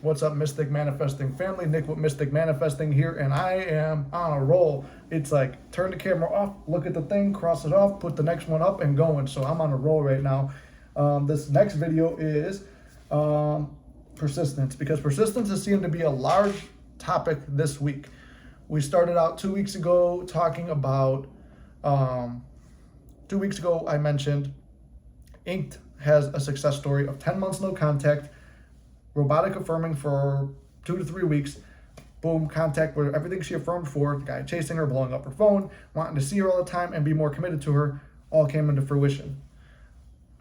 What's up, Mystic Manifesting family? Nick with Mystic Manifesting here, and I am on a roll. It's like turn the camera off, look at the thing, cross it off, put the next one up, and going. So I'm on a roll right now. This next video is persistence, because persistence is seen to be a large topic this week. We started out 2 weeks ago talking about, 2 weeks ago I mentioned Inked has a success story of 10 months no contact, robotic affirming for 2 to 3 weeks, boom, contact where everything she affirmed for, the guy chasing her, blowing up her phone, wanting to see her all the time and be more committed to her, all came into fruition.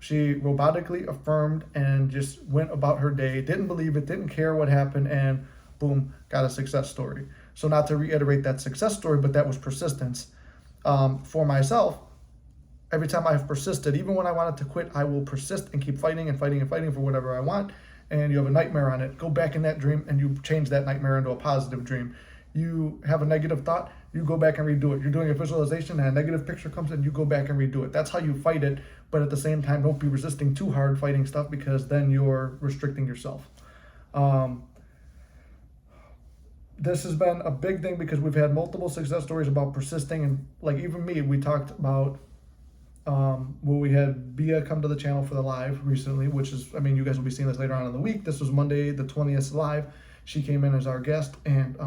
She robotically affirmed and just went about her day, didn't believe it, didn't care what happened, and boom, got a success story. So not to reiterate that success story, but that was persistence. For myself, every time I've persisted, even when I wanted to quit, I will persist and keep fighting and fighting and fighting for whatever I want. And you have a nightmare on it, go back in that dream and you change that nightmare into a positive dream. You have a negative thought, you go back and redo it. You're doing a visualization and a negative picture comes in, you go back and redo it. That's how you fight it, but at the same time, don't be resisting too hard fighting stuff, because then you're restricting yourself. This has been a big thing because we've had multiple success stories about persisting, and like even me, we talked about we had Bia come to the channel for the live recently, which is, I mean, you guys will be seeing this later on in the week. This was Monday the 20th live. She came in as our guest, and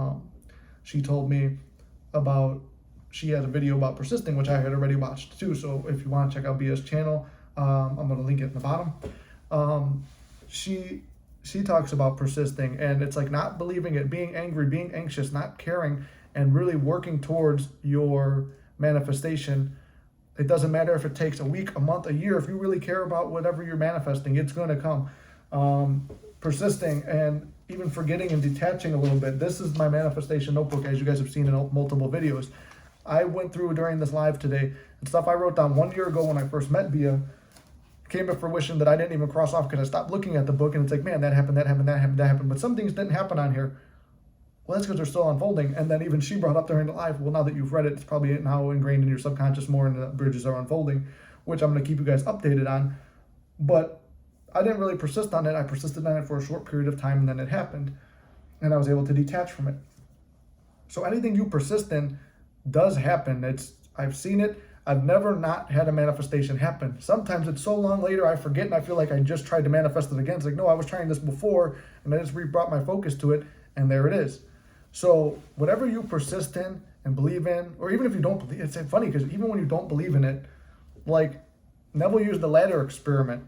she told me about, she had a video about persisting, which I had already watched too. So if you want to check out Bia's channel, I'm going to link it in the bottom. She talks about persisting, and it's like not believing it, being angry, being anxious, not caring, and really working towards your manifestation. It doesn't matter if it takes a week, a month, a year. If you really care about whatever you're manifesting, it's going to come. Persisting and even forgetting and detaching a little bit. This is my manifestation notebook, as you guys have seen in multiple videos. I went through during this live today, and stuff I wrote down 1 year ago when I first met Bia came to fruition that I didn't even cross off because I stopped looking at the book, and it's like, man, that happened, that happened, that happened, that happened. But some things didn't happen on here. Well, that's because they're still unfolding. And then even she brought up during the live, well, now that you've read it, it's probably now ingrained in your subconscious more, and the bridges are unfolding, which I'm going to keep you guys updated on. But I didn't really persist on it. I persisted on it for a short period of time, and then it happened. And I was able to detach from it. So anything you persist in does happen. I've seen it. I've never not had a manifestation happen. Sometimes it's so long later I forget and I feel like I just tried to manifest it again. It's like, no, I was trying this before, and I just brought my focus to it, and there it is. So whatever you persist in and believe in, or even if you don't believe, it's funny because even when you don't believe in it, like Neville used the ladder experiment.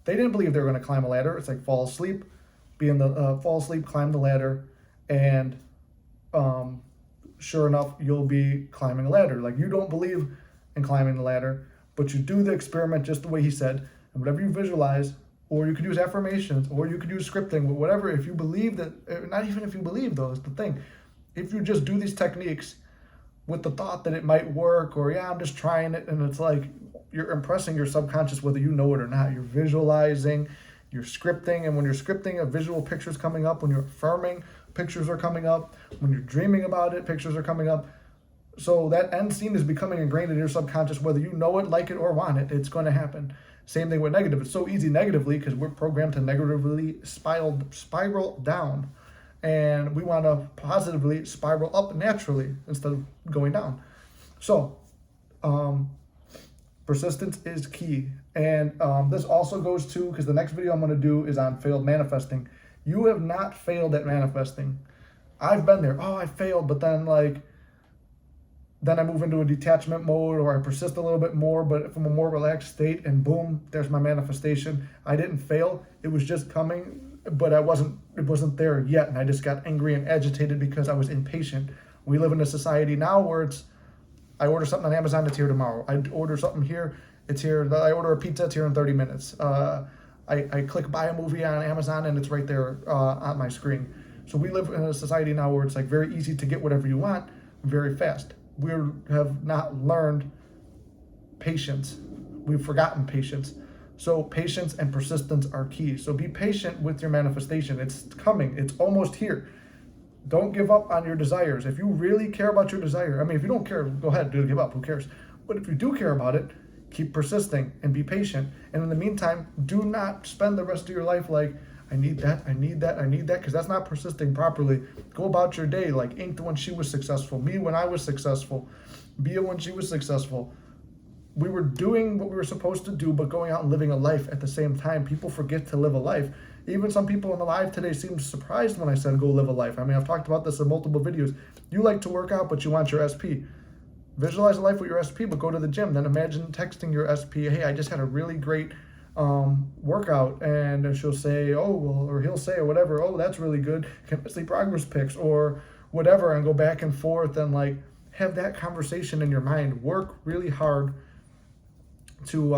They didn't believe they were going to climb a ladder. It's like fall asleep, fall asleep, climb the ladder, and sure enough, you'll be climbing a ladder. Like, you don't believe in climbing the ladder, but you do the experiment just the way he said, and whatever you visualize, or you could use affirmations, or you could use scripting, whatever. If you believe that, not even if you believe though, is the thing. If you just do these techniques with the thought that it might work, or yeah, I'm just trying it, and it's like you're impressing your subconscious whether you know it or not. You're visualizing, you're scripting, and when you're scripting, a visual picture's coming up. When you're affirming, pictures are coming up. When you're dreaming about it, pictures are coming up. So that end scene is becoming ingrained in your subconscious, whether you know it, like it, or want it. It's going to happen. Same thing with negative. It's so easy negatively because we're programmed to negatively spiral down. And we want to positively spiral up naturally instead of going down. So persistence is key. And this also goes to, because the next video I'm going to do is on failed manifesting. You have not failed at manifesting. I've been there. Oh, I failed, but then then I move into a detachment mode, or I persist a little bit more, but from a more relaxed state, and boom, there's my manifestation. I didn't fail. It was just coming, but it wasn't there yet. And I just got angry and agitated because I was impatient. We live in a society now where I order something on Amazon, it's here tomorrow. I order something here, it's here. I order a pizza, it's here in 30 minutes. I click buy a movie on Amazon, and it's right there on my screen. So we live in a society now where it's like very easy to get whatever you want very fast. We have not learned patience. We've forgotten patience. So patience and persistence are key. So be patient with your manifestation. It's coming. It's almost here. Don't give up on your desires. If you really care about your desire, I mean, if you don't care, go ahead, give up. Who cares? But if you do care about it, keep persisting and be patient. And in the meantime, do not spend the rest of your life like, I need that, I need that, I need that, because that's not persisting properly. Go about your day like Ink when she was successful, me when I was successful, Bia when she was successful. We were doing what we were supposed to do, but going out and living a life at the same time. People forget to live a life. Even some people in the live today seemed surprised when I said go live a life. I mean, I've talked about this in multiple videos. You like to work out, but you want your SP. Visualize a life with your SP, but go to the gym. Then imagine texting your SP, hey, I just had a really great workout, and she'll say, oh, well, or he'll say, or whatever, oh, that's really good. Can I see progress pics or whatever, and go back and forth and like have that conversation in your mind. Work really hard to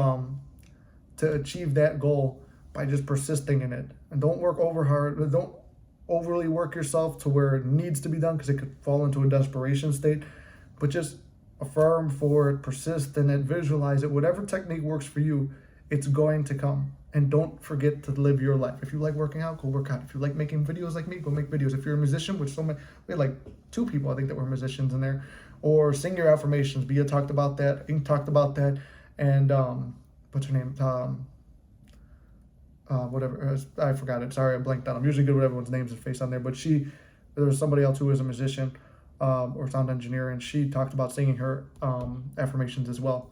achieve that goal by just persisting in it, and don't work over hard. Don't overly work yourself to where it needs to be done, because it could fall into a desperation state. But just affirm for it, persist in it, visualize it. Whatever technique works for you, it's going to come. And don't forget to live your life. If you like working out, go work out. If you like making videos like me, go make videos. If you're a musician, which so many, we had like 2 people I think that were musicians in there, or sing your affirmations. Bia talked about that, Ink talked about that, and what's her name? Whatever, I forgot it. Sorry, I blanked out. I'm usually good with everyone's names and face on there, but there was somebody else who was a musician or sound engineer, and she talked about singing her affirmations as well.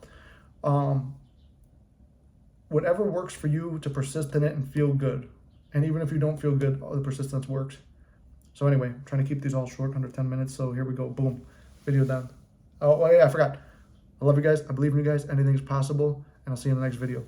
Whatever works for you to persist in it and feel good. And even if you don't feel good, the persistence works. So anyway, I'm trying to keep these all short, under 10 minutes. So here we go. Boom. Video done. Oh, yeah, I forgot. I love you guys. I believe in you guys. Anything's possible. And I'll see you in the next video.